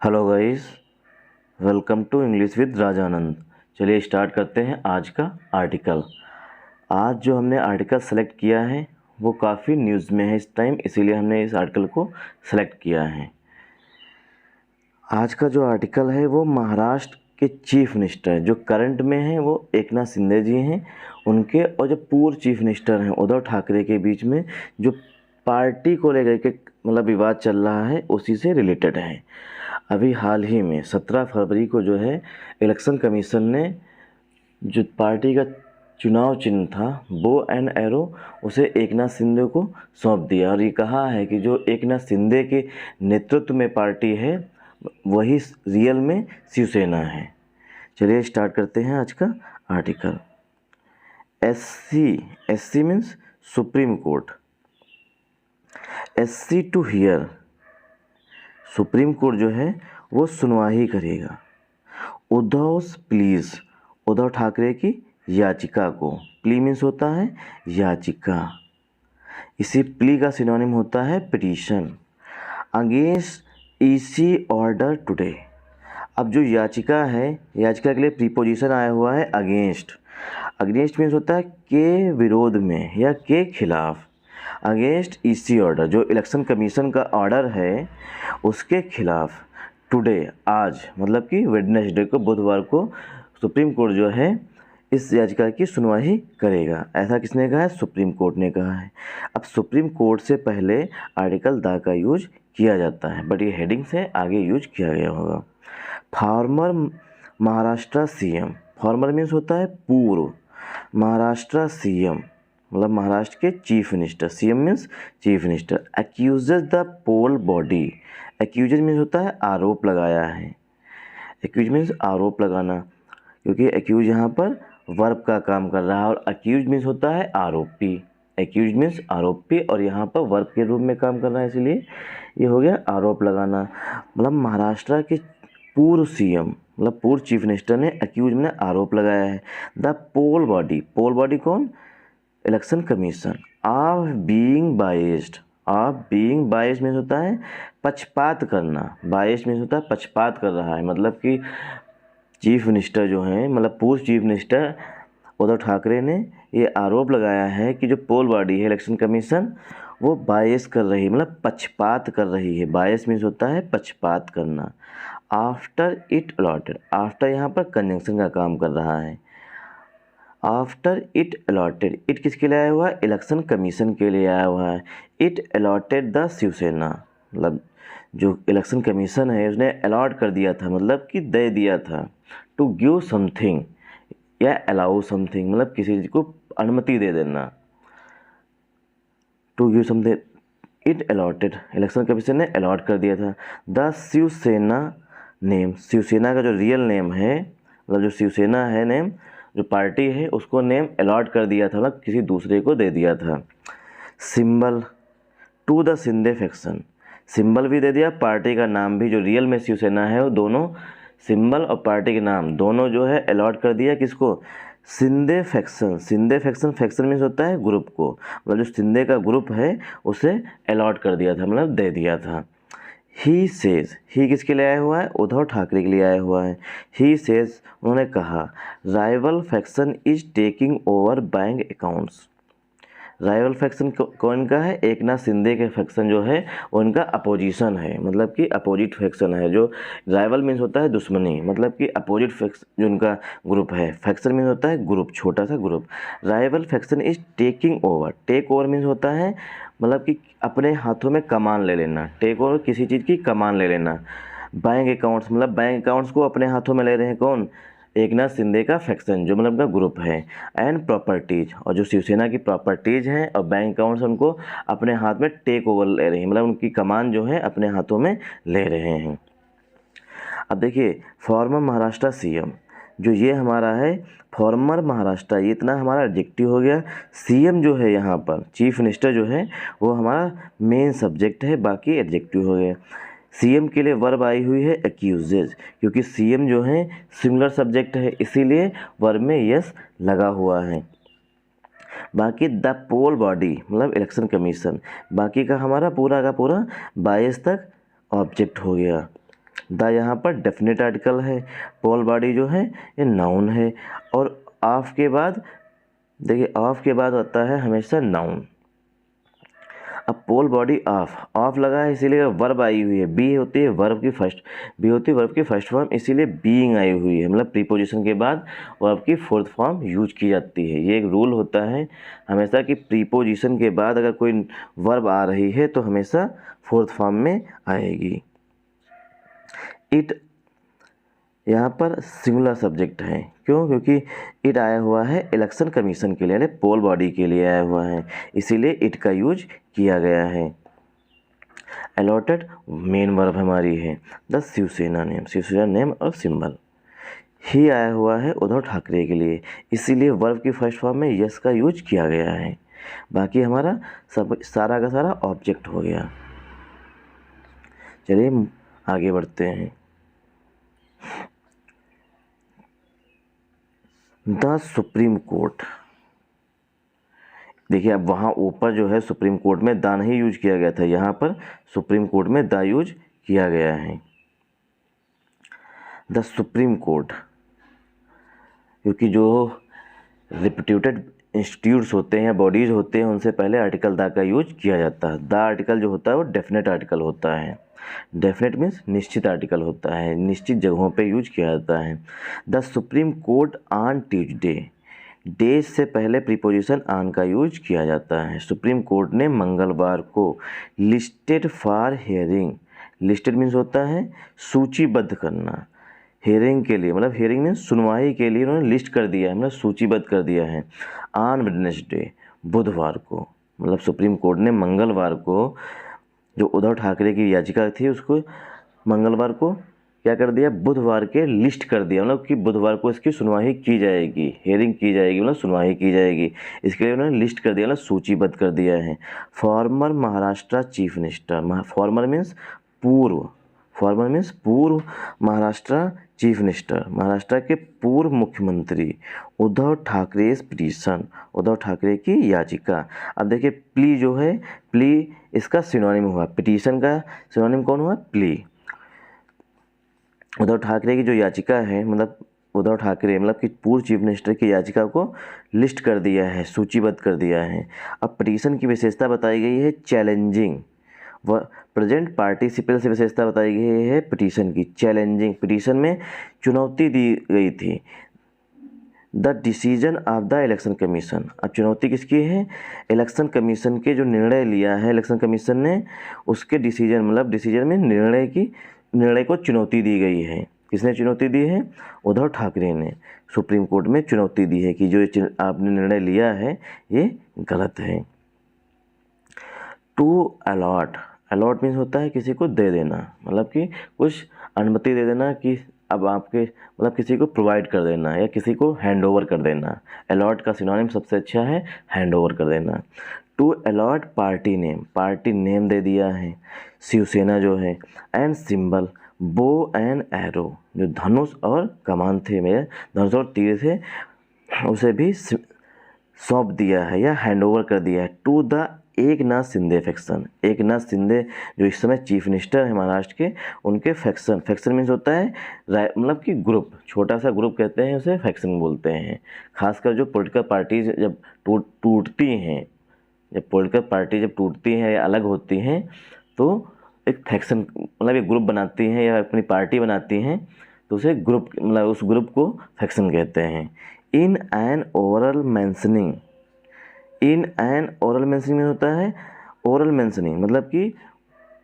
Hello guys, welcome to English with Rajanand. चलिए start करते हैं आज का आर्टिकल। आज जो हमने आर्टिकल सेलेक्ट किया है वो काफ़ी न्यूज़ में है इस टाइम, इसीलिए हमने इस आर्टिकल को सेलेक्ट किया है। आज का जो आर्टिकल है वो महाराष्ट्र के चीफ मिनिस्टर जो करंट में हैं वो एकनाथ शिंदे जी हैं, उनके और जो पूर्व चीफ मिनिस्टर हैं उद्धव ठाकरे के बीच में जो पार्टी को लेकर के मतलब विवाद चल रहा है उसी से रिलेटेड है। अभी हाल ही में 17 फरवरी को जो है इलेक्शन कमीशन ने जो पार्टी का चुनाव चिन्ह था बो एंड एरो उसे एकनाथ शिंदे को सौंप दिया और ये कहा है कि जो एकनाथ शिंदे के नेतृत्व में पार्टी है वही रियल में शिवसेना है। चलिए स्टार्ट करते हैं आज का article. SC means Supreme Court. SC to hear, Supreme Court जो है वो सुनवाई करेगा उद्धव ठाकरे की याचिका को। प्ली मीन्स होता है याचिका, इसी प्ली का सिनोनिम होता है petition. Against EC order today. अब जो याचिका है, याचिका के लिए प्रीपोजिशन आया हुआ है अगेंस्ट। अगेंस्ट मीन्स होता है के विरोध में या के खिलाफ। अगेंस्ट ईसी ऑर्डर, जो इलेक्शन कमीशन का ऑर्डर है उसके खिलाफ। टुडे, आज, मतलब कि वेडनेसडे को, बुधवार को सुप्रीम कोर्ट जो है इस याचिका की सुनवाई करेगा। ऐसा किसने कहा है? सुप्रीम कोर्ट ने कहा है। अब सुप्रीम कोर्ट से पहले आर्टिकल द का यूज किया जाता है, बट ये हेडिंग से आगे यूज किया गया होगा। Former Maharashtra CM, former means होता है पूर्व, महाराष्ट्र सीएम मतलब महाराष्ट्र के chief minister, CM means chief minister, accuses the poll body. Accuses means होता है आरोप लगाया है। एक्यूज मीन्स आरोप लगाना, क्योंकि एक्यूज यहाँ पर वर्ब का काम कर रहा है और अक्यूज मीन्स होता है आरोपी। एक्यूज मीन्स आरोपी और यहाँ पर वर्ब के रूप में काम कर रहा है, इसलिए ये हो गया आरोप लगाना। मतलब महाराष्ट्र के पूर्व सीएम मतलब पूर्व चीफ मिनिस्टर ने एक्यूज में आरोप लगाया है। The poll body, poll body कौन? Election commission. Of being biased, of being biased means होता है पक्षपात करना। बाइस्ड मीन्स होता है पक्षपात कर रहा है, मतलब कि चीफ मिनिस्टर जो हैं मतलब पूर्व चीफ मिनिस्टर उद्धव ठाकरे ने ये आरोप लगाया है कि जो पोल बॉडी है इलेक्शन कमीशन वो बायस कर रही है, मतलब पक्षपात कर रही है। बायस मीन्स होता है पक्षपात करना। आफ्टर इट अलॉटेड, आफ्टर यहाँ पर कंजंक्शन का काम कर रहा है। आफ्टर इट अलॉटेड, इट किसके लिए आया हुआ है? इलेक्शन कमीशन के लिए आया हुआ है। इट अलॉटेड द शिवसेना, मतलब जो इलेक्शन कमीशन है उसने अलॉट कर दिया था, मतलब कि दे दिया था। टू गिव समथिंग या अलाउ समथिंग, मतलब किसी चीज़ को अनुमति दे देना। To give something, it allotted, election commission ने अलॉट कर दिया था। द शिवसेना नेम, शिवसेना का जो रियल नेम है मतलब जो शिवसेना है नेम, जो पार्टी है उसको नेम अलॉट कर दिया था, मतलब किसी दूसरे को दे दिया था। Symbol to the Shinde faction, symbol भी दे दिया, पार्टी का नाम भी जो रियल में शिवसेना है वो दोनों सिंबल और पार्टी के नाम दोनों जो है अलॉट कर दिया किसको? Shinde faction. Shinde faction, faction means होता है ग्रुप को, मतलब जो शिंदे का ग्रुप है उसे अलॉट कर दिया था, मतलब दे दिया था। ही सेज, ही किसके लिए आया हुआ है? उद्धव ठाकरे के लिए आया हुआ है। ही सेज, उन्होंने कहा rival faction is taking over bank accounts. Rival faction कौन का है? एकनाथ शिंदे के फैक्शन जो है उनका अपोजिशन है, मतलब कि अपोजिट फैक्शन है। जो राइवल मीन्स होता है दुश्मनी, मतलब कि अपोजिट फैक्शन जो उनका ग्रुप है। फैक्शन मीन्स होता है ग्रुप, छोटा सा group. Rival faction is taking over, take over means होता है मतलब कि अपने हाथों में कमान ले लेना। टेक ओवर किसी चीज़ की कमान ले लेना। बैंक अकाउंट्स, मतलब बैंक अकाउंट्स को अपने हाथों में ले रहे हैं कौन? एकनाथ शिंदे का फैक्शन जो मतलब का ग्रुप है। एंड प्रॉपर्टीज, और जो शिवसेना की प्रॉपर्टीज हैं और बैंक अकाउंट्स उनको अपने हाथ में टेक ओवर ले रही हैं, मतलब उनकी कमान जो है अपने हाथों में ले रहे हैं। अब देखिए फॉर्मर महाराष्ट्र सीएम, जो ये हमारा है फॉर्मर महाराष्ट्र, ये इतना हमारा एडजेक्टिव हो गया। सीएम जो है यहाँ पर चीफ मिनिस्टर जो है वो हमारा मेन सब्जेक्ट है, बाकी एडजेक्टिव हो गया। सीएम के लिए वर्ब आई हुई है एक्यूजेज, क्योंकि सीएम जो है सिंगुलर सब्जेक्ट है इसीलिए वर्ब में यस लगा हुआ है। बाकी द पोल बॉडी मतलब इलेक्शन कमीशन, बाकी का हमारा पूरा का पूरा 22 तक ऑब्जेक्ट हो गया। द यहाँ पर डेफिनेट आर्टिकल है, पोल बॉडी जो है ये नाउन है, और ऑफ के बाद देखिए ऑफ के बाद आता है हमेशा नाउन। अब पोल बॉडी ऑफ लगा है इसीलिए वर्ब आई हुई है, बी होती है वर्ब की फर्स्ट फॉर्म, इसीलिए बीइंग आई हुई है, मतलब प्रीपोजिशन के बाद वर्ब की फोर्थ फॉर्म यूज की जाती है। ये एक रूल होता है हमेशा कि प्रीपोजिशन के बाद अगर कोई वर्ब आ रही है तो हमेशा फोर्थ फॉर्म में आएगी। इट यहाँ पर सिंगुलर सब्जेक्ट है, क्यों? क्योंकि इट आया हुआ है इलेक्शन कमीशन के लिए, यानी पोल बॉडी के लिए आया हुआ है, इसीलिए इट का यूज किया गया है। अलॉटेड मेन वर्ब हमारी है। द शिवसेना नेम और सिंबल। ही आया हुआ है उद्धव ठाकरे के लिए, इसीलिए वर्ब की फर्स्ट फॉर्म में यस का यूज किया गया है। बाकी हमारा सब सारा का सारा ऑब्जेक्ट हो गया। चलिए आगे बढ़ते हैं। द सुप्रीम कोर्ट, देखिए अब वहाँ ऊपर जो है सुप्रीम कोर्ट में द नहीं यूज किया गया था, यहाँ पर सुप्रीम कोर्ट में द यूज किया गया है। द सुप्रीम कोर्ट, क्योंकि जो रिप्यूटेड इंस्टीट्यूट्स होते हैं या बॉडीज़ होते हैं उनसे पहले आर्टिकल द का यूज किया जाता है। द आर्टिकल जो होता है वो डेफिनेट आर्टिकल होता है। डेफिनेट मीन्स निश्चित आर्टिकल होता है, निश्चित जगहों पे यूज किया जाता है। The supreme court on Tuesday, day से पहले प्रीपोजिशन ऑन का यूज किया जाता है। सुप्रीम कोर्ट ने मंगलवार को listed for hearing, listed means होता है सूचीबद्ध करना, हियरिंग के लिए मतलब हियरिंग मीन्स सुनवाई के लिए उन्होंने लिस्ट कर दिया है, मतलब सूचीबद्ध कर दिया है। ऑन वेडनेसडे, बुधवार को, मतलब सुप्रीम कोर्ट ने मंगलवार को जो उद्धव ठाकरे की याचिका थी उसको मंगलवार को क्या कर दिया, बुधवार के लिस्ट कर दिया, मतलब कि बुधवार को इसकी सुनवाई की जाएगी, हियरिंग की जाएगी, मतलब सुनवाई की जाएगी, इसके लिए उन्होंने लिस्ट कर दिया, मतलब सूचीबद्ध कर दिया है। Farmer Maharashtra chief minister, farmer means पूर्व, फॉर्मर मीन्स पूर्व महाराष्ट्र चीफ मिनिस्टर, महाराष्ट्र के पूर्व मुख्यमंत्री उद्धव ठाकरे पिटीशन, उद्धव ठाकरे की याचिका। अब देखिए प्ली जो है, प्ली इसका सिनोनिम हुआ, पिटीशन का सिनोनिम कौन हुआ, प्ली। उद्धव ठाकरे की जो याचिका है, मतलब उद्धव ठाकरे मतलब कि पूर्व चीफ मिनिस्टर की याचिका को लिस्ट कर दिया है, सूचीबद्ध कर दिया है। अब पिटीशन की विशेषता बताई गई है चैलेंजिंग, व प्रेजेंट पार्टिसिपल से विशेषता बताई गई है पिटीशन की चैलेंजिंग, पिटीशन में चुनौती दी गई थी। The decision of the election commission, अब चुनौती किसकी है, इलेक्शन कमीशन के जो निर्णय लिया है इलेक्शन कमीशन ने, उसके डिसीजन मतलब डिसीजन में निर्णय को चुनौती दी गई है। किसने चुनौती दी है, उद्धव ठाकरे ने सुप्रीम कोर्ट में चुनौती दी है कि जो आपने निर्णय लिया है ये गलत है। टू अलॉट, अलॉट मीन्स होता है किसी को दे देना, मतलब कि कुछ अनुमति दे देना कि अब आपके मतलब किसी को प्रोवाइड कर देना या किसी को हैंड ओवर कर देना। अलॉट का सिनोनिम सबसे अच्छा है हैंड ओवर कर देना। To allot party name, party name दे दिया है शिवसेना जो है। And symbol bow and arrow, जो धनुष और कमान थे, मेरे धनुष और तीर थे, उसे भी सौंप दिया है या हैंड ओवर कर दिया है। To the Eknath Shinde faction, Eknath Shinde जो इस समय चीफ मिनिस्टर है महाराष्ट्र के, उनके फैक्शन, फैक्शन मीन्स होता है मतलब कि ग्रुप, छोटा सा ग्रुप कहते हैं उसे फैक्शन बोलते हैं। खासकर जो पॉलिटिकल पार्टीज जब टूटती हैं, जब पॉलिटिकल पार्टी जब टूटती हैं या अलग होती हैं तो एक फैक्शन मतलब एक ग्रुप बनाती हैं या अपनी पार्टी बनाती हैं तो उसे ग्रुप मतलब उस ग्रुप को फैक्शन कहते हैं। In an oral mentioning, in an oral mentioning में होता है ओरल मेंशनिंग मतलब कि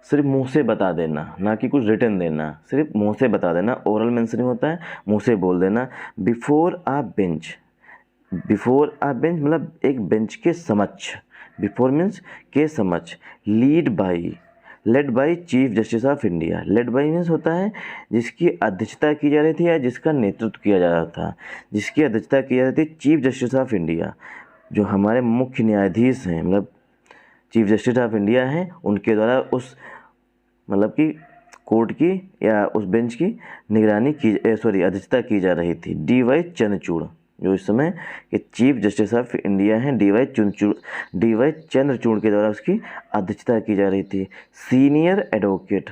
सिर्फ मुंह से बता देना, ना कि कुछ रिटन देना, सिर्फ मुंह से बता देना। ओरल मेंशनिंग होता है मुंह से बोल देना। Before a bench, before a bench मतलब एक बेंच के समक्ष, बिफोर मीन्स के समक्ष। Lead by, led by chief justice of India, led by means होता है जिसकी अध्यक्षता की जा रही थी या जिसका नेतृत्व किया जा रहा था, जिसकी अध्यक्षता की जा रही थी चीफ जस्टिस ऑफ इंडिया, जो हमारे मुख्य न्यायाधीश हैं मतलब चीफ जस्टिस ऑफ इंडिया हैं, उनके द्वारा उस मतलब कि कोर्ट की या उस बेंच की निगरानी की अध्यक्षता की जा रही थी। डी वाई चंद्रचूड़, जो इस समय के चीफ जस्टिस ऑफ इंडिया हैं, डी वाई चंद्रचूड़ के द्वारा उसकी अध्यक्षता की जा रही थी। सीनियर एडवोकेट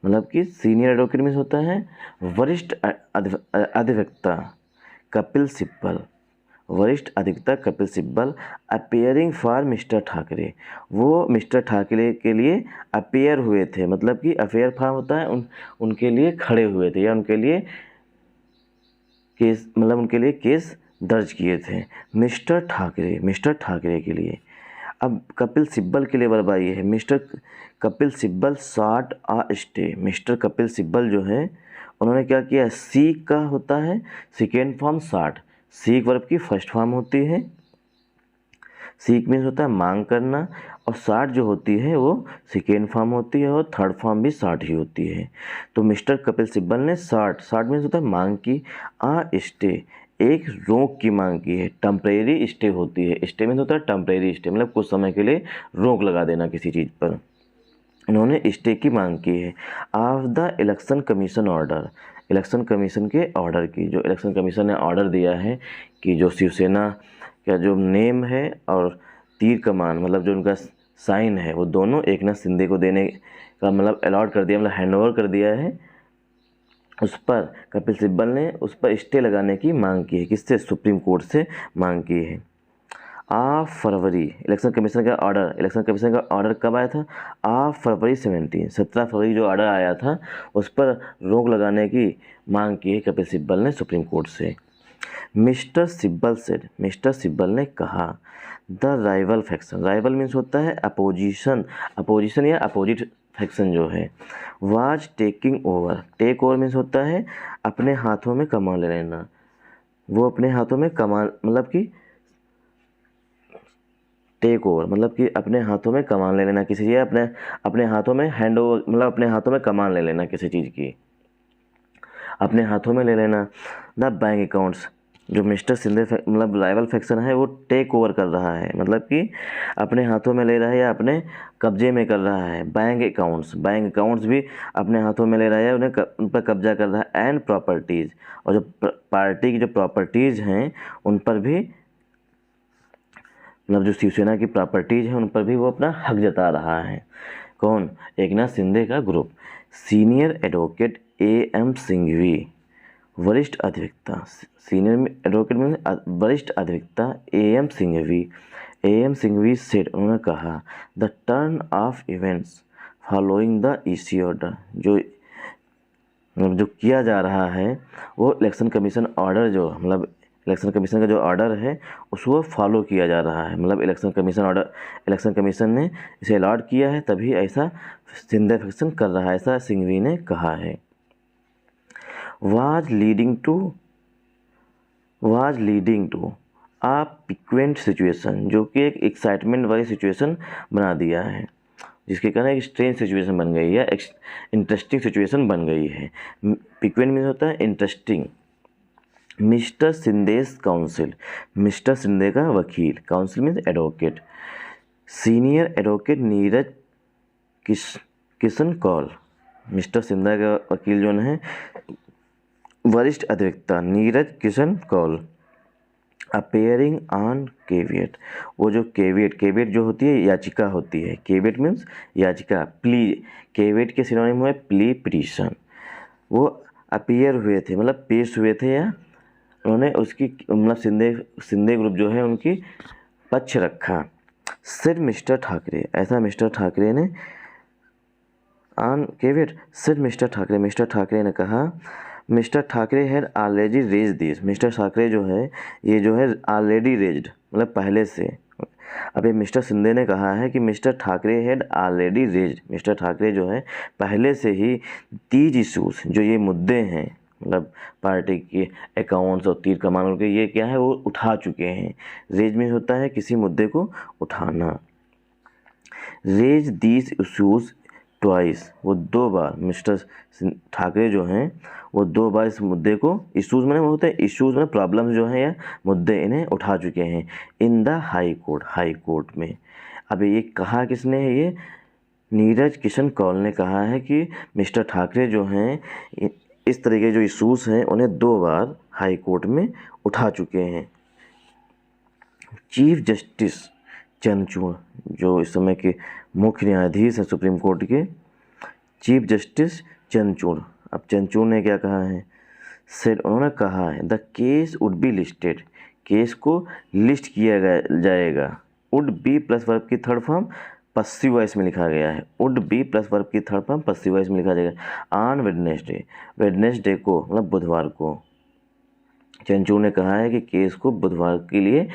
मतलब कि सीनियर एडवोकेट मीन्स होता है वरिष्ठ अधिवक्ता कपिल सिब्बल, वरिष्ठ अधिवक्ता Kapil Sibal appearing for mister Thackeray, वो मिस्टर ठाकरे के लिए अपेयर हुए थे, मतलब कि अपेयर फॉर होता है उनके लिए खड़े हुए थे या उनके लिए केस, मतलब उनके लिए केस दर्ज किए थे मिस्टर ठाकरे के लिए। अब कपिल सिब्बल के लिए बारी है, mister Kapil Sibal sought a stay, mister Kapil Sibal जो है उन्होंने क्या किया, सीक का होता है second form sought, seek verb की फर्स्ट फॉर्म होती है, सीक मीन्स होता है मांग करना, और सॉट जो होती है वो सेकेंड फॉर्म होती है और थर्ड फॉर्म भी सॉट ही होती है। तो मिस्टर कपिल सिब्बल ने सॉट मीन्स होता है मांग की, आ स्टे एक रोक की मांग की है, टेम्परेरी स्टे होती है, स्टे मीन्स होता है टेम्परेरी स्टे, मतलब कुछ समय के लिए रोक लगा देना किसी चीज़ पर, उन्होंने स्टे की मांग की है। Of the election commission order, election commission के ऑर्डर की, जो इलेक्शन कमीशन ने ऑर्डर दिया है कि जो शिवसेना का जो नेम है और तीर कमान मतलब जो उनका साइन है वो दोनों एकनाथ शिंदे को देने का मतलब अलॉट कर दिया, मतलब हैंडओवर कर दिया है, उस पर कपिल सिब्बल ने उस पर स्टे लगाने की मांग की है, किससे, सुप्रीम कोर्ट से मांग की है। फरवरी इलेक्शन कमीशन का ऑर्डर कब आया था, फरवरी 17 फरवरी जो ऑर्डर आया था उस पर रोक लगाने की मांग की है कपिल सिब्बल ने सुप्रीम कोर्ट से। मिस्टर सिब्बल ने कहा the rival faction, rival means होता है अपोजिशन या अपोजिट फैक्शन जो है, was taking over, take over means होता है अपने हाथों में कमान ले लेना, वो अपने हाथों में कमान मतलब कि टेक ओवर मतलब कि अपने हाथों में कमान ले लेना किसी चीज़, अपने हाथों में हैंड ओवर मतलब अपने हाथों में कमान ले लेना किसी चीज़ की, अपने हाथों में ले लेना। द बैंक अकाउंट्स, जो मिस्टर शिंदे मतलब राइवल फैक्शन है वो टेक ओवर कर रहा है, मतलब कि अपने हाथों में ले रहा है या अपने कब्जे में कर रहा है। बैंक अकाउंट्स भी अपने हाथों में ले रहा है, उन पर कब्जा कर रहा है। एंड प्रॉपर्टीज़, और जो पार्टी की जो प्रॉपर्टीज़ हैं उन पर भी, मतलब जो शिवसेना की प्रॉपर्टीज़ हैं उन पर भी वो अपना हक जता रहा है। कौन, एकनाथ शिंदे का group. Senior advocate AM Singhvi, वरिष्ठ अधिवक्ता, सीनियर एडवोकेट में वरिष्ठ अधिवक्ता AM सिंघवी सेड, उन्होंने कहा the turn off events following the EC order, जो किया जा रहा है वो इलेक्शन कमीशन ऑर्डर, जो मतलब इलेक्शन कमीशन का जो ऑर्डर है उसको फॉलो किया जा रहा है, मतलब इलेक्शन कमीशन ने इसे अलॉट किया है तभी ऐसा शिंदे फैक्शन कर रहा है, ऐसा सिंघवी ने कहा है। Was leading to a piquant situation, जो कि एक एक्साइटमेंट वाली सिचुएशन बना दिया है, जिसके कारण एक स्ट्रेंज सिचुएशन बन गई है, इंटरेस्टिंग सिचुएशन बन गई है। पिक्वेंट मीन्स होता है interesting. Mister Shinde's counsel, mister Shinde का वकील, counsel means advocate. Senior advocate Neeraj Kishan Kaul, mister Shinde का वकील जो है वरिष्ठ अधिवक्ता Neeraj Kishan Kaul appearing on caveat, वो जो केवियट जो होती है याचिका होती है, केवियट मीन्स याचिका, प्ली, केवियट के सिनोनिम हुए प्ली पिटीशन, वो अपीयर हुए थे मतलब पेश हुए थे या उन्होंने उसकी मतलब शिंदे ग्रुप जो है उनकी पक्ष रखा। सिर्फ मिस्टर ठाकरे, ऐसा मिस्टर ठाकरे ने ऑन केवियट, सिर्फ मिस्टर ठाकरे ने कहा mister Thackeray had already raise this, mister Thackeray जो है ये जो है ऑलरेडी रेज्ड मतलब पहले से। अब ये मिस्टर शिंदे ने कहा है कि mister Thackeray had already raised, mister Thackeray जो है पहले से ही तीज इशूज़, जो ये मुद्दे हैं मतलब पार्टी के अकाउंट्स और तीर कमान के, ये क्या है वो उठा चुके हैं। रेज में होता है किसी मुद्दे को उठाना। रेज दीज इशूज़ ट्वाइस, वो 2 बार मिस्टर ठाकरे जो हैं वो 2 बार इस मुद्दे को, इशूज़ में होते हैं, इशूज़ में प्रॉब्लम्स जो हैं या मुद्दे इन्हें उठा चुके हैं इन द हाई कोर्ट में। अब ये कहा किसने है, ये नीरज किशन कौल ने कहा है कि मिस्टर ठाकरे जो हैं इस तरह के जो इशूज़ हैं उन्हें 2 बार हाई कोर्ट में उठा चुके हैं। चीफ जस्टिस चंद्रचूड़, जो इस समय के मुख्य न्यायाधीश हैं सुप्रीम कोर्ट के, चीफ जस्टिस चंद्रचूड़, अब चंद्रचूड़ ने क्या कहा है, सेड उन्होंने कहा है the case would be listed, case को लिस्ट किया जाएगा। वुड बी प्लस वर्ब की थर्ड फॉर्म पस्सिव वॉइस में लिखा गया है, वुड बी प्लस वर्ब की थर्ड फॉर्म पस्सिव वॉइस में लिखा जाएगा। ऑन वेडनेसडे, वेडनेसडे को मतलब बुधवार को चंद्रचूड़ ने कहा है कि केस को बुधवार के लिए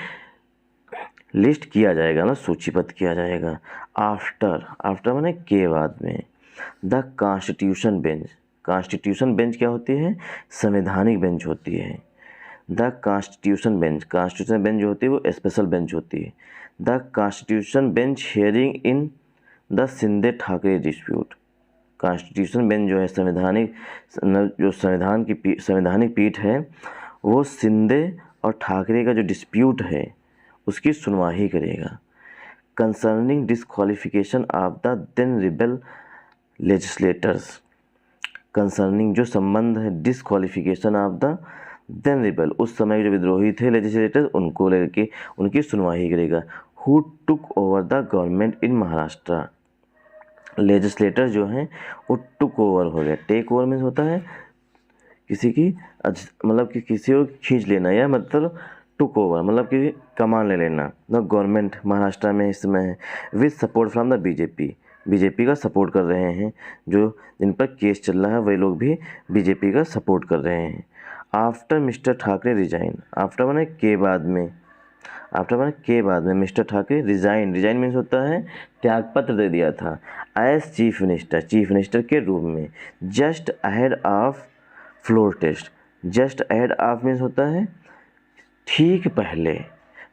लिस्ट किया जाएगा ना, सूचीबद्ध किया जाएगा। आफ्टर, आफ्टर माने के बाद में। The constitution bench, constitution bench क्या होती है, संवैधानिक बेंच होती है। The constitution bench, constitution bench जो होती है वो स्पेशल बेंच होती है। The constitution bench hearing in the Shinde Thackeray dispute, constitution bench जो है संवैधानिक, जो संवैधानिक पीठ है वो शिंदे और ठाकरे का जो डिस्प्यूट है उसकी सुनवाई करेगा। Concerning disqualification of the then rebel legislators, concerning जो संबंध है disqualification of the then rebel, उस समय जो विद्रोही थे लेजिस्लेटर्स, उनको लेकर उनकी सुनवाई करेगा। Who took over the government in Maharashtra, legislator जो हैं वो टुक ओवर हो गया। टेक ओवर मीन्स होता है किसी की मतलब कि किसी को खींच लेना, या मतलब टुक ओवर मतलब कि कमान ले लेना। द गवर्नमेंट महाराष्ट्र में इस समय है with support from the BJP, BJP का सपोर्ट कर रहे हैं, जो जिन पर केस चल रहा है वही लोग भी बीजेपी का सपोर्ट कर रहे हैं। After mister Thackeray resign, after माने के बाद में, आफ्टर माने के बाद में mister Thackeray resign, resign means होता है त्यागपत्र दे दिया था। As chief minister, chief minister के रूप में। Just ahead of floor test, just ahead of means होता है ठीक पहले,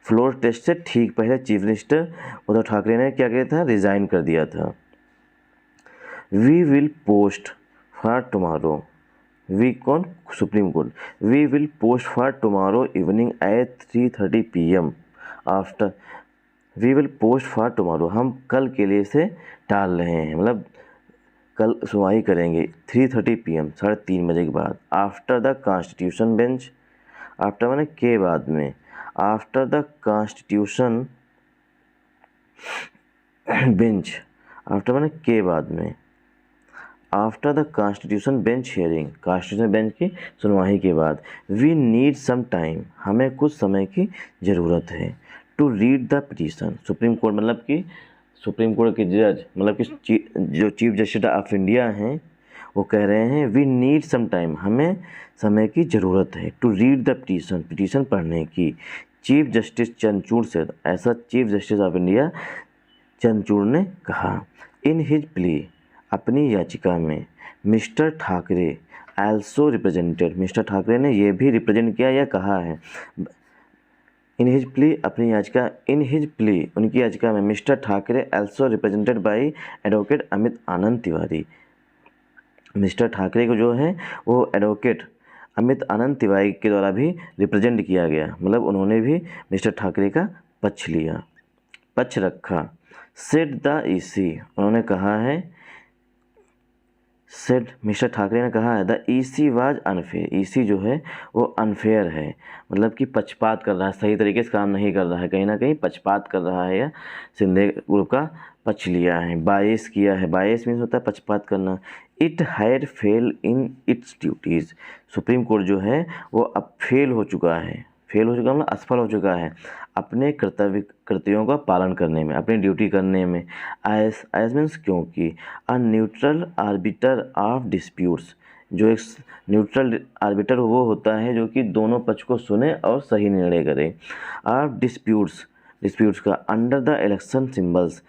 फ्लोर टेस्ट से ठीक पहले चीफ मिनिस्टर उद्धव ठाकरे ने क्या किया था, रिजाइन कर दिया था। We will post for tomorrow, we कौन, supreme court, we will post for tomorrow evening at 3:30 PM after, we will post for tomorrow, हम कल के लिए इसे टाल रहे हैं, मतलब कल सुनवाई करेंगे 3:30 PM 3:30 बजे के बाद। After the constitution bench, after माने के बाद में, after the constitution bench, after माने के बाद में, after the constitution bench hearing, constitution bench की सुनवाई के बाद। वी नीड सम टाइम, हमें कुछ समय की ज़रूरत है। To read the petition, Supreme Court मतलब कि सुप्रीम कोर्ट के जज मतलब कि जो चीफ जस्टिस ऑफ इंडिया हैं वो कह रहे हैं वी नीड सम टाइम, हमें समय की ज़रूरत है। To read the petition, petition पढ़ने की। चीफ जस्टिस चंद्रचूड़ से, ऐसा chief justice of India Chandrachud ने कहा। इन हिज प्ली, अपनी याचिका में। Mister Thackeray also represented, mister Thackeray ने यह भी रिप्रेजेंट किया या कहा है। इन हिज प्ली, अपनी याचिका, इन हिज प्ली उनकी याचिका में। Mister Thackeray also represented by advocate Amit Anand Tiwari, mister Thackeray को जो है वो एडवोकेट अमित आनंद तिवारी के द्वारा भी रिप्रेजेंट किया गया, मतलब उन्होंने भी मिस्टर ठाकरे का पक्ष लिया, पक्ष रखा। सेड द ईसी, उन्होंने कहा है, सेड मिस्टर ठाकरे ने कहा है the EC was unfair, EC जो है वो अनफेयर है, मतलब कि पक्षपात कर रहा है, सही तरीके से काम नहीं कर रहा है, कहीं ना कहीं पक्षपात कर रहा है या शिंदे ग्रुप का पक्ष लिया है, बायस किया है। बायस मीन्स होता है पक्षपात करना। It had fail in its duties, supreme Court जो है वो अब फेल हो चुका है, फेल हो चुका मतलब असफल हो चुका है अपने कर्तव्यों का पालन करने में, अपनी ड्यूटी करने में। एज मीन्स क्योंकि a neutral arbiter of disputes, जो एक न्यूट्रल आर्बिटर वो होता है जो कि दोनों पक्ष को सुने और सही निर्णय करे। ऑफ डिस्प्यूट्स, डिस्प्यूट्स का under the election symbols,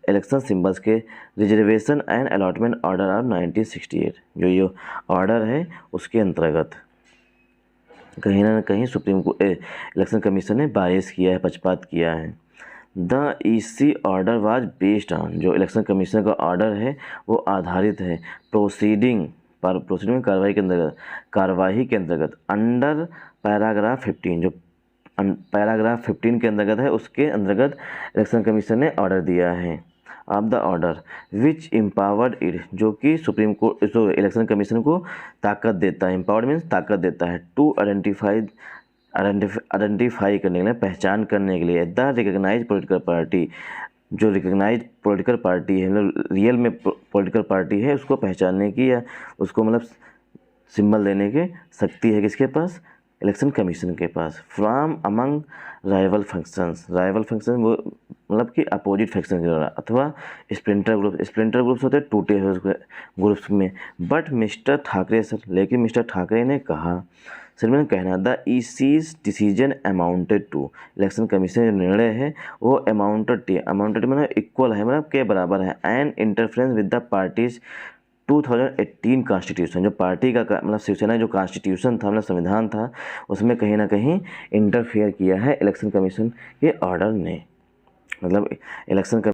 election symbols के reservation and allotment order of 1968, जो ये ऑर्डर है उसके अंतर्गत कहीं ना कहीं सुप्रीम कोर्ट इलेक्शन कमीशन ने बायस किया है, पक्षपात किया है। The EC order was based on, जो इलेक्शन कमीशन का ऑर्डर है वो आधारित है प्रोसीडिंग पर, प्रोसीडिंग में कार्रवाई के अंतर्गत अंडर पैराग्राफ 15, जो पैराग्राफ 15 के अंतर्गत है उसके अंतर्गत इलेक्शन कमीशन ने ऑर्डर दिया है। Of the order which empowered it, जो कि सुप्रीम कोर्ट जो इलेक्शन कमीशन को ताकत देता है, एम्पावर्ड मीन्स ताकत देता है। टू आइडेंटिफाई करने के लिए, पहचान करने के लिए द रिकग्नाइज पॉलिटिकल पार्टी, जो रिकग्नाइज पॉलिटिकल पार्टी है, मतलब रियल में पॉलिटिकल पार्टी है, उसको पहचानने की या उसको मतलब सिंबल देने की शक्ति है किसके पास? इलेक्शन कमीशन के पास। From among rival functions, rival function वो मतलब कि अपोजिट फैक्शन के द्वारा, अथवा स्प्लिंटर ग्रुप्स होते हैं टूटे हुए ग्रुप्स में। बट मिस्टर ठाकरे सर, लेकिन मिस्टर ठाकरे ने कहा, सर मैंने कहना the EC's decision amounted to, election commission जो निर्णय है वो अमाउंटेड मतलब इक्वल है, मतलब के बराबर है, and interference with the parties 2018 constitution, जो पार्टी का मतलब शिवसेना जो कॉन्स्टिट्यूशन था, मतलब संविधान था, उसमें कहीं ना कहीं इंटरफेयर किया है इलेक्शन कमीशन के ऑर्डर ने। मतलब इलेक्शन